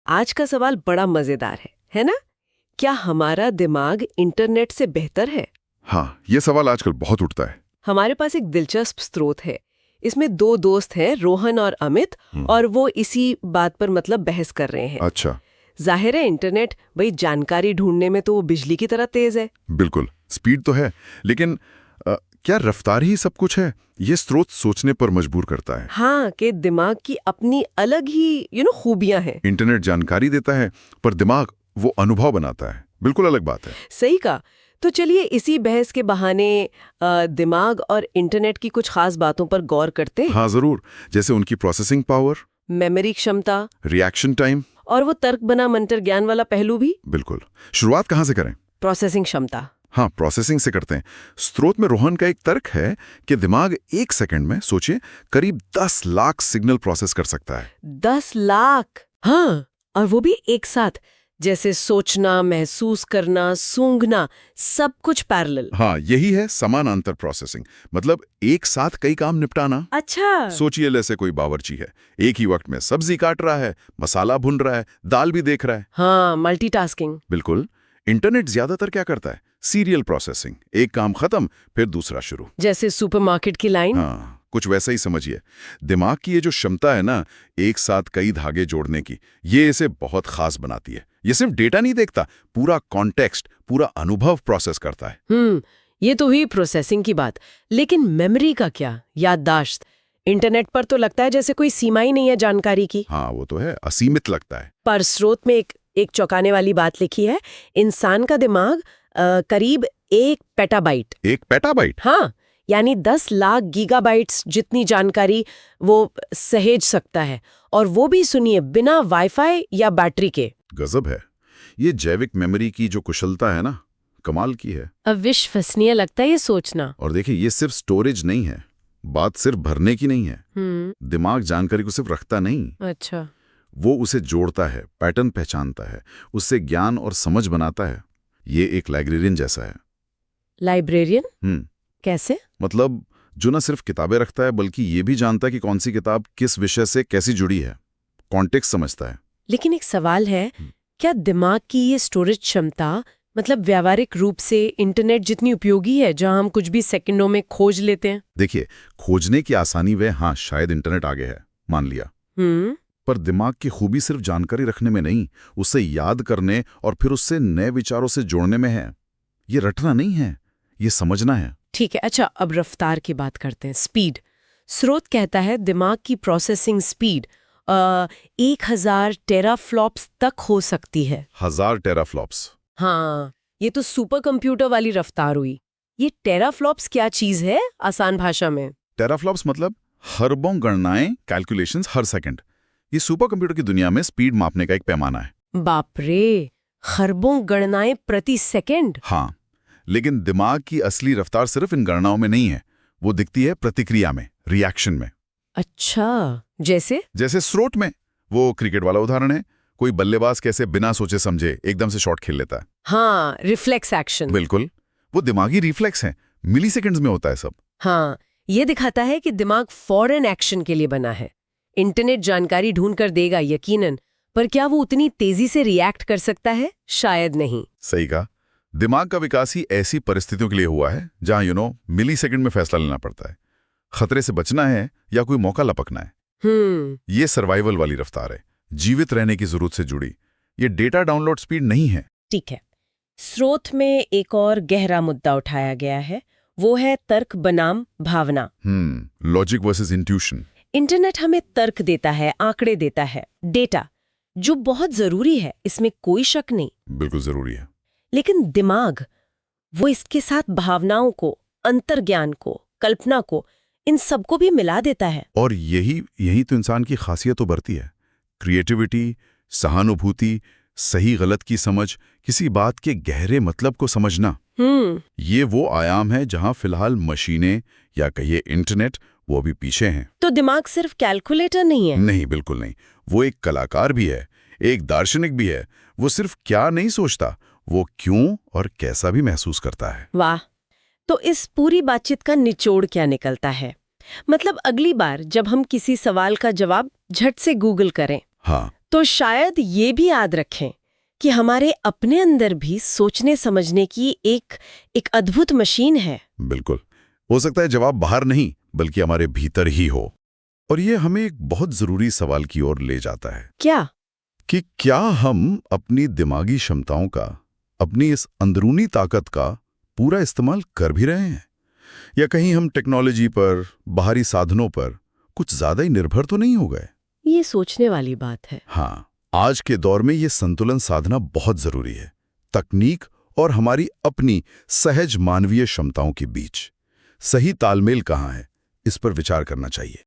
आज का सवाल बड़ा मजेदार है ना? क्या हमारा दिमाग इंटरनेट से बेहतर है? हाँ, ये सवाल आजकल बहुत उठता है। हमारे पास एक दिलचस्प स्रोत है। इसमें 2 दोस्त हैं, रोहन और अमित, और वो इसी बात पर बहस कर रहे हैं। अच्छा। जाहिर है इंटरनेट भाई जानकारी ढूंढने में तो वो बिजली की तरह तेज है। बिल्कुल, स्पीड तो है, लेकिन क्या रफ्तार ही सब कुछ है? ये स्रोत सोचने पर मजबूर करता है। हाँ, कि दिमाग की अपनी अलग ही खूबियां हैं। इंटरनेट जानकारी देता है, पर दिमाग वो अनुभव बनाता है। बिल्कुल अलग बात है। सही कहा। तो चलिए इसी बहस के बहाने दिमाग और इंटरनेट की कुछ खास बातों पर गौर करते हैं। हाँ जरूर, जैसे उनकी प्रोसेसिंग पावर, मेमोरी क्षमता, रिएक्शन टाइम और वो तर्क बना मंतर ज्ञान वाला पहलू भी। बिल्कुल। शुरुआत कहाँ से करें? प्रोसेसिंग क्षमता। हाँ, प्रोसेसिंग से करते हैं। स्रोत में रोहन का एक तर्क है कि दिमाग 1 सेकंड में, सोचिए, करीब 10 लाख सिग्नल प्रोसेस कर सकता है। 10 लाख? हाँ, और वो भी एक साथ, जैसे सोचना, महसूस करना, सूंघना, सब कुछ पैरेलल। हाँ, यही है समानांतर प्रोसेसिंग, मतलब एक साथ कई काम निपटाना। अच्छा। सोचिए, जैसे कोई बावर्ची है, एक ही वक्त में सब्जी काट रहा है, मसाला भून रहा है, दाल भी देख रहा है। हाँ, मल्टीटास्किंग। बिल्कुल। इंटरनेट ज्यादातर क्या करता है? सीरियल प्रोसेसिंग, एक काम खत्म फिर दूसरा शुरू। जैसे सुपरमार्केट की लाइन। हाँ, कुछ वैसा ही समझिए। दिमाग की ये जो क्षमता है ना, एक साथ कई धागे जोड़ने की, ये इसे बहुत खास बनाती है। ये सिर्फ डेटा नहीं देखता, पूरा कॉन्टेक्स्ट, पूरा अनुभव प्रोसेस करता है। ये तो हुई प्रोसेसिंग की बात, लेकिन मेमोरी का क्या? याददाश्त? इंटरनेट पर तो लगता है जैसे कोई सीमा ही नहीं है जानकारी की। हाँ, वो तो है, असीमित लगता है। पर स्रोत में एक चौंकाने वाली बात लिखी है। इंसान का दिमाग करीब 1 पेटाबाइट। 1 पेटाबाइट? हाँ, यानी 10 लाख गीगाबाइट्स जितनी जानकारी वो सहेज सकता है, और वो भी सुनिए बिना वाईफाई या बैटरी के। गजब है। ये जैविक मेमोरी की जो कुशलता है ना, कमाल की है। अविश्वसनीय लगता है ये सोचना। और देखिए, ये सिर्फ स्टोरेज नहीं है, बात सिर्फ भरने की नहीं है। दिमाग जानकारी को सिर्फ रखता नहीं, अच्छा, वो उसे जोड़ता है, पैटर्न पहचानता है, उससे ज्ञान और समझ बनाता है। ये एक लाइब्रेरियन जैसा है। लाइब्रेरियन? कैसे? मतलब जो न सिर्फ किताबें रखता है, बल्कि ये भी जानता है कि कौन सी किताब किस विषय से कैसी जुड़ी है, कॉन्टेक्स्ट समझता है। लेकिन एक सवाल है, क्या दिमाग की ये स्टोरेज क्षमता व्यावहारिक रूप से इंटरनेट जितनी उपयोगी है, जहां हम कुछ भी सेकंडों में खोज लेते हैं? देखिए, खोजने की आसानी वे, हाँ, शायद इंटरनेट आगे है, मान लिया। पर दिमाग की खूबी सिर्फ जानकारी रखने में नहीं, उसे याद करने और फिर उससे नए विचारों से जोड़ने में है। ये रटना नहीं है, ये समझना है। ठीक है। अच्छा, अब रफ्तार की बात करते हैं। स्पीड। स्रोत कहता है दिमाग की प्रोसेसिंग स्पीड 1000 टेराफ्लॉप्स तक हो सकती है। 1000 टेराफ्लॉप्स? हाँ, ये तो सुपर कंप्यूटर वाली रफ्तार हुई। ये टेराफ्लॉप्स क्या चीज है आसान भाषा में? टेराफ्लॉप्स मतलब खरबों गणनाएं, कैलकुलेशंस हर सेकंड। ये सुपर कंप्यूटर की दुनिया में स्पीड मापने का एक पैमाना है। बाप रे, खरबों गणनाएं प्रति सेकंड? हाँ, लेकिन दिमाग की असली रफ्तार सिर्फ इन गणनाओं में नहीं है, वो दिखती है प्रतिक्रिया में, रिएक्शन में। अच्छा, जैसे स्रोत में वो क्रिकेट वाला उदाहरण है, कोई बल्लेबाज कैसे बिना सोचे समझे एकदम से शॉट खेल लेता है। हाँ, रिफ्लेक्स एक्शन। बिल्कुल, वो दिमागी रिफ्लेक्स है, मिली सेकेंड्स में होता है सब। हाँ, ये दिखाता है कि दिमाग फौरन एक्शन के लिए बना है। इंटरनेट जानकारी ढूंढ कर देगा यकीनन, पर क्या वो उतनी तेजी से रिएक्ट कर सकता है? शायद नहीं। सही कहा। दिमाग का विकास ही ऐसी परिस्थितियों के लिए हुआ है जहां मिली सेकेंड में फैसला लेना पड़ता है, खतरे से बचना है या कोई मौका लपकना है। ये सर्वाइवल वाली रफ्तार है, जीवित रहने की जरूरत से जुड़ी। ये डेटा डाउनलोड स्पीड नहीं है। ठीक है। स्रोत में एक और गहरा मुद्दा उठाया गया है, वो है तर्क बनाम भावना। Logic versus intuition. इंटरनेट हमें तर्क देता है, आंकड़े देता है, डेटा, जो बहुत जरूरी है, इसमें कोई शक नहीं। बिल्कुल जरूरी है। लेकिन दिमाग, वो इसके साथ भावनाओं को, अंतर्ज्ञान को, कल्पना को, इन सबको भी मिला देता है। और यही तो इंसान की खासियत उभरती है। क्रिएटिविटी, सहानुभूति, सही गलत की समझ, किसी बात के गहरे मतलब को समझना। ये वो आयाम है जहां फिलहाल मशीनें या कहिए इंटरनेट वो भी पीछे हैं। तो दिमाग सिर्फ कैलकुलेटर नहीं है? नहीं, बिल्कुल नहीं। वो एक कलाकार भी है, एक दार्शनिक भी है। वो सिर्फ क्या नहीं सोचता, वो क्यों और कैसा भी महसूस करता है। वाह! तो इस पूरी बातचीत का निचोड़ क्या निकलता है? मतलब अगली बार जब हम किसी सवाल का जवाब झट से गूगल करें, हाँ, तो शायद ये भी याद रखें कि हमारे अपने अंदर भी सोचने समझने की एक अद्भुत मशीन है। बिल्कुल, हो सकता है जवाब बाहर नहीं बल्कि हमारे भीतर ही हो। और ये हमें एक बहुत जरूरी सवाल की ओर ले जाता है। क्या? कि क्या हम अपनी दिमागी क्षमताओं का, अपनी इस अंदरूनी ताकत का पूरा इस्तेमाल कर भी रहे हैं, या कहीं हम टेक्नोलॉजी पर, बाहरी साधनों पर कुछ ज्यादा ही निर्भर तो नहीं हो गए? ये सोचने वाली बात है। हाँ, आज के दौर में ये संतुलन साधना बहुत जरूरी है, तकनीक और हमारी अपनी सहज मानवीय क्षमताओं के बीच सही तालमेल कहाँ है, इस पर विचार करना चाहिए।